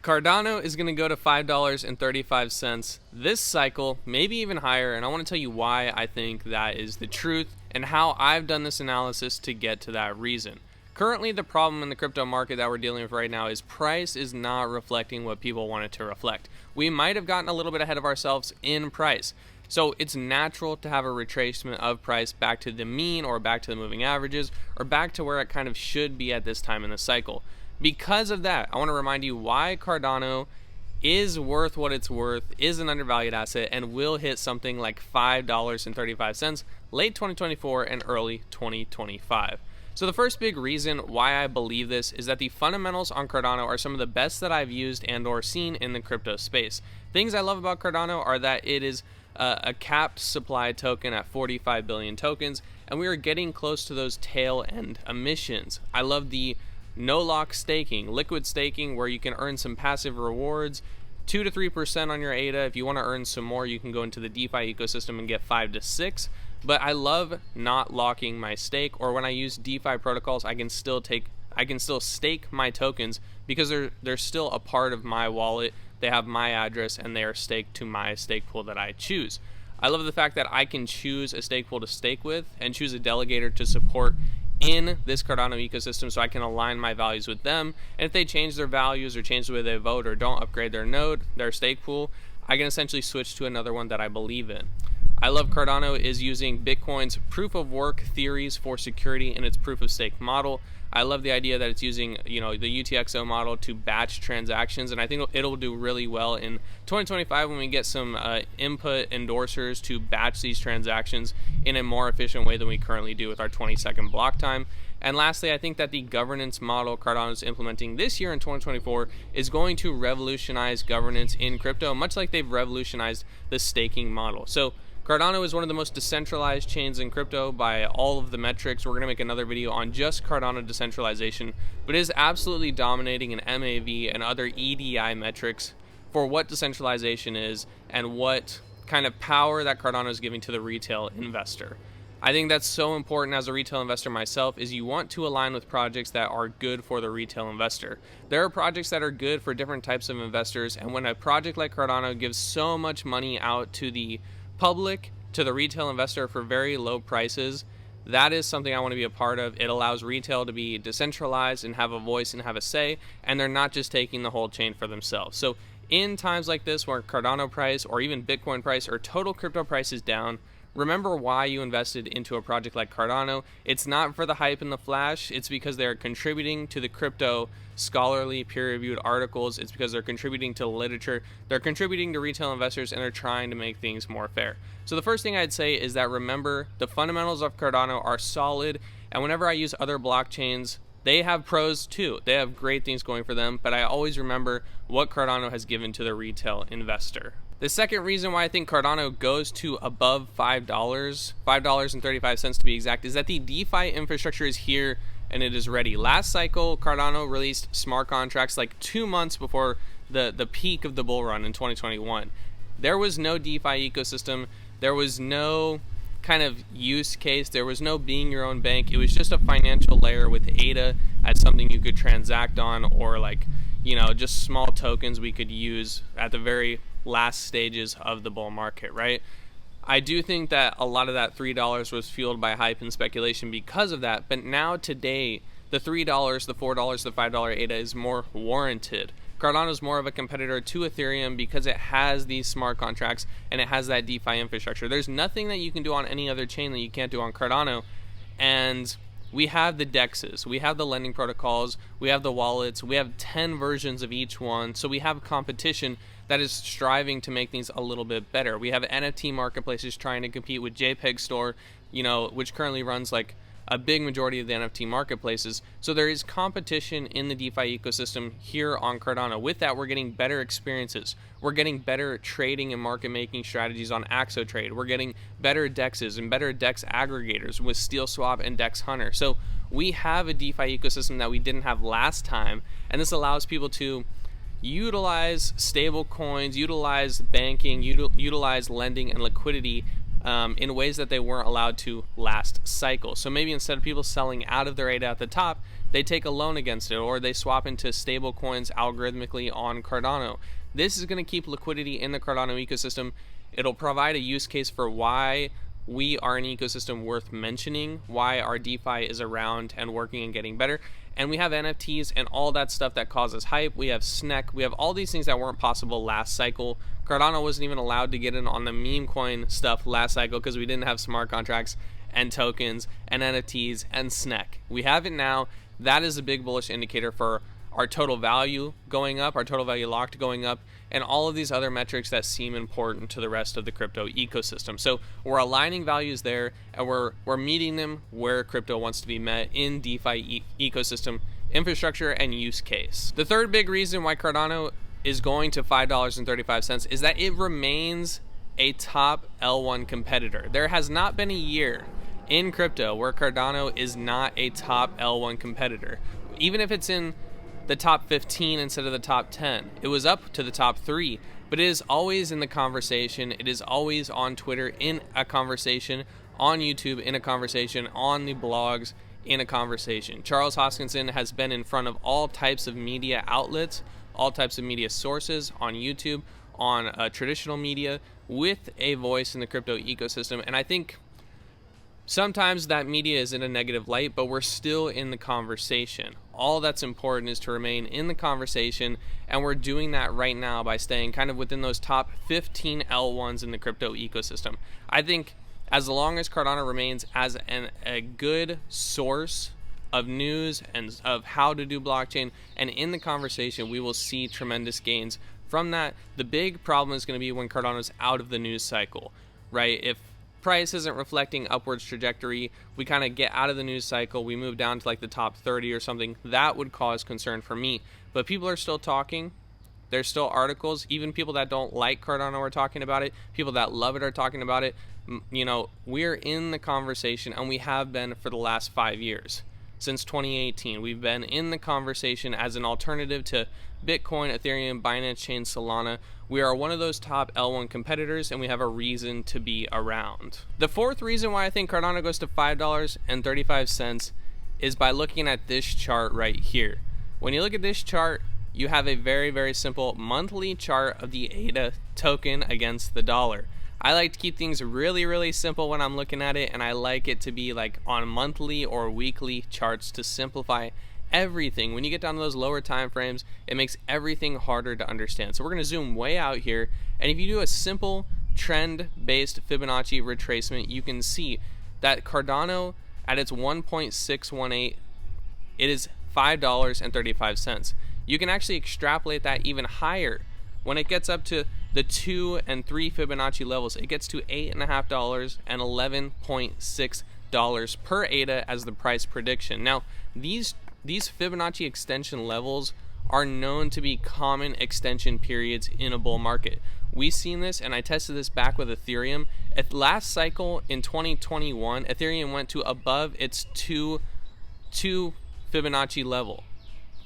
Cardano is going to go to $5.35 this cycle, maybe even higher, and I want to tell you why I think that is the truth and how I've done this analysis to get to that reason. Currently, the problem in the crypto market that we're dealing with right now is price is not reflecting what people want it to reflect. We might have gotten a little bit ahead of ourselves in price. So it's natural to have a retracement of price back to the mean or back to the moving averages or back to where it kind of should be at this time in the cycle. Because of that, I want to remind you why Cardano is worth what it's worth, is an undervalued asset, and will hit something like $5.35 late 2024 and early 2025. So the first big reason why I believe this is that the fundamentals on Cardano are some of the best that I've used and or seen in the crypto space. Things I love about Cardano are that it is a capped supply token at 45 billion tokens, and we are getting close to those tail end emissions. I love the no lock staking, liquid staking, where you can earn some passive rewards, 2 to 3% on your ADA. If you want to earn some more, you can go into the DeFi ecosystem and get 5 to 6. But I love not locking my stake, or when I use DeFi protocols, I can still stake my tokens because they're still a part of my wallet. They have my address and they are staked to my stake pool that I choose. I love the fact that I can choose a stake pool to stake with and choose a delegator to support in this Cardano ecosystem, so I can align my values with them. And if they change their values or change the way they vote or don't upgrade their node, their stake pool, I can essentially switch to another one that I believe in. I love Cardano is using Bitcoin's proof of work theories for security in its proof of stake model. I love the idea that it's using, the UTXO model to batch transactions, and I think it'll do really well in 2025 when we get some input endorsers to batch these transactions in a more efficient way than we currently do with our 20-second block time. And lastly, I think that the governance model Cardano is implementing this year in 2024 is going to revolutionize governance in crypto, much like they've revolutionized the staking model. So Cardano is one of the most decentralized chains in crypto by all of the metrics. We're going to make another video on just Cardano decentralization, but it is absolutely dominating in MAV and other EDI metrics for what decentralization is and what kind of power that Cardano is giving to the retail investor. I think that's so important as a retail investor myself, is you want to align with projects that are good for the retail investor. There are projects that are good for different types of investors, and when a project like Cardano gives so much money out to the public, to the retail investor for very low prices, that is something I want to be a part of. It allows retail to be decentralized and have a voice and have a say, and they're not just taking the whole chain for themselves. So in times like this where Cardano price or even Bitcoin price or total crypto price is down, remember why you invested into a project like Cardano. It's not for the hype and the flash. It's because they're contributing to the crypto scholarly peer-reviewed articles. It's because they're contributing to literature. They're contributing to retail investors, and they're trying to make things more fair. So the first thing I'd say is that remember the fundamentals of Cardano are solid, and whenever I use other blockchains, they have pros too. They have great things going for them, but I always remember what Cardano has given to the retail investor. The second reason why I think Cardano goes to above $5.35 to be exact, is that the DeFi infrastructure is here and it is ready. Last cycle, Cardano released smart contracts like 2 months before the peak of the bull run in 2021. There was no DeFi ecosystem. There was no kind of use case. There was no being your own bank. It was just a financial layer with ADA as something you could transact on, or just small tokens we could use at the very last stages of the bull market, right? I do think that a lot of that $3 was fueled by hype and speculation because of that, but now today, the $3, the $4, the $5 ADA is more warranted. Cardano is more of a competitor to Ethereum because it has these smart contracts and it has that DeFi infrastructure. There's nothing that you can do on any other chain that you can't do on Cardano, and we have the DEXs, we have the lending protocols, we have the wallets, we have 10 versions of each one, so we have competition that is striving to make things a little bit better. We have NFT marketplaces trying to compete with JPEG Store, which currently runs like a big majority of the NFT marketplaces. So there is competition in the DeFi ecosystem here on Cardano. With that, we're getting better experiences. We're getting better trading and market making strategies on AxoTrade. We're getting better DEXs and better DEX aggregators with SteelSwap and DEX Hunter. So we have a DeFi ecosystem that we didn't have last time, and this allows people to utilize stable coins, utilize banking, utilize lending and liquidity in ways that they weren't allowed to last cycle. So maybe instead of people selling out of their ADA at the top, they take a loan against it, or they swap into stable coins algorithmically on Cardano. This is going to keep liquidity in the Cardano ecosystem. It'll provide a use case for why we are an ecosystem worth mentioning, why our DeFi is around and working and getting better. And we have NFTs and all that stuff that causes hype. We have SNEC. We have all these things that weren't possible last cycle. Cardano wasn't even allowed to get in on the meme coin stuff last cycle because we didn't have smart contracts and tokens and NFTs and SNEC. We have it now. That is a big bullish indicator for our total value going up, our total value locked going up, and all of these other metrics that seem important to the rest of the crypto ecosystem. So we're aligning values there, and we're meeting them where crypto wants to be met in DeFi ecosystem infrastructure and use case. The third big reason why Cardano is going to $5.35 is that it remains a top L1 competitor. There has not been a year in crypto where Cardano is not a top L1 competitor. Even if it's in the top 15 instead of the top 10. It was up to the top 3, but it is always in the conversation. It is always on Twitter in a conversation, on YouTube in a conversation, on the blogs in a conversation. Charles Hoskinson has been in front of all types of media outlets, all types of media sources, on YouTube, on traditional media, with a voice in the crypto ecosystem. And I think sometimes that media is in a negative light, but we're still in the conversation. All that's important is to remain in the conversation, and we're doing that right now by staying kind of within those top 15 L1s in the crypto ecosystem. I think as long as Cardano remains as a good source of news and of how to do blockchain and in the conversation, we will see tremendous gains from that. The big problem is going to be when Cardano's out of the news cycle, right? If price isn't reflecting upwards trajectory, we kind of get out of the news cycle, we move down to like the top 30 or something, that would cause concern for me. But people are still talking. There's still articles. Even people that don't like Cardano are talking about it. People that love it are talking about it. You know, we're in the conversation, and we have been for the last 5 years. Since 2018, we've been in the conversation as an alternative to Bitcoin, Ethereum, Binance Chain, Solana. We are one of those top L1 competitors, and we have a reason to be around. The fourth reason why I think Cardano goes to $5.35 is by looking at this chart right here. When you look at this chart, you have a very, very simple monthly chart of the ADA token against the dollar. I like to keep things really, really simple when I'm looking at it, and I like it to be like on monthly or weekly charts to simplify everything. When you get down to those lower time frames, it makes everything harder to understand. So we're going to zoom way out here, and if you do a simple trend-based Fibonacci retracement, you can see that Cardano at its 1.618, it is $5.35. You can actually extrapolate that even higher. When it gets up to the 2 and 3 Fibonacci levels, it gets to $8.50 and $11.6 per ADA as the price prediction. Now, these Fibonacci extension levels are known to be common extension periods in a bull market. We've seen this, and I tested this back with Ethereum. At last cycle in 2021, Ethereum went to above its 2 Fibonacci level,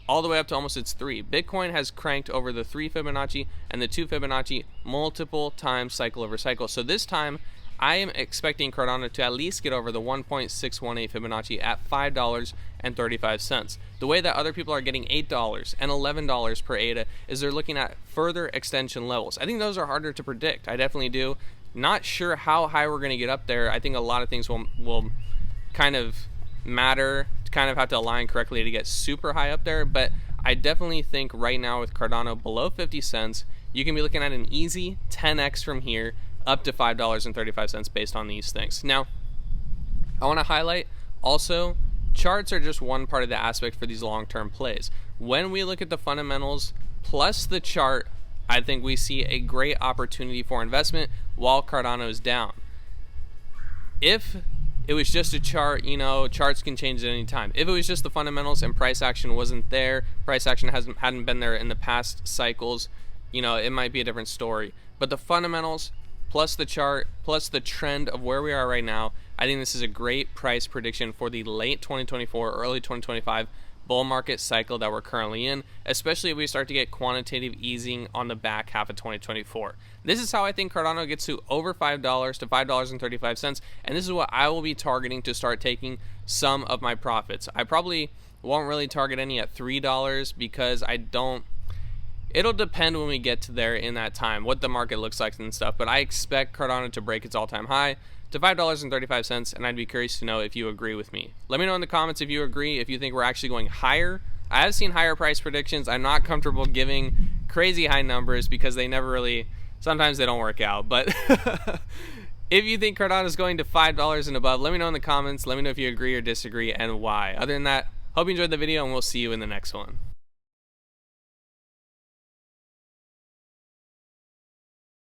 all the way up to almost its 3. Bitcoin has cranked over the 3 Fibonacci and the 2 Fibonacci multiple times cycle over cycle. So this time, I am expecting Cardano to at least get over the 1.618 Fibonacci at $5.35. The way that other people are getting $8 and $11 per ADA is they're looking at further extension levels. I think those are harder to predict. I definitely do. Not sure how high we're going to get up there. I think a lot of things will kind of matter, kind of have to align correctly to get super high up there, but I definitely think right now with Cardano below 50 cents, you can be looking at an easy 10x from here up to $5.35 based on these things. Now, I want to highlight also, charts are just one part of the aspect for these long-term plays. When we look at the fundamentals plus the chart, I think we see a great opportunity for investment while Cardano is down. If it was just a chart, you know, charts can change at any time. If it was just the fundamentals and price action wasn't there, price action hadn't been there in the past cycles, you know, it might be a different story. But the fundamentals plus the chart plus the trend of where we are right now, I think this is a great price prediction for the late 2024, early 2025 bull market cycle that we're currently in, especially if we start to get quantitative easing on the back half of 2024. This is how I think Cardano gets to over $5 to $5.35, and this is what I will be targeting to start taking some of my profits. I probably won't really target any at $3 because it'll depend when we get to there in that time, what the market looks like and stuff, but I expect Cardano to break its all-time high to $5.35, and I'd be curious to know if you agree with me. Let me know in the comments if you agree, if you think we're actually going higher. I have seen higher price predictions. I'm not comfortable giving crazy high numbers because they never really, sometimes they don't work out, but if you think Cardano is going to $5 and above, let me know in the comments. Let me know if you agree or disagree and why. Other than that, hope you enjoyed the video, and we'll see you in the next one.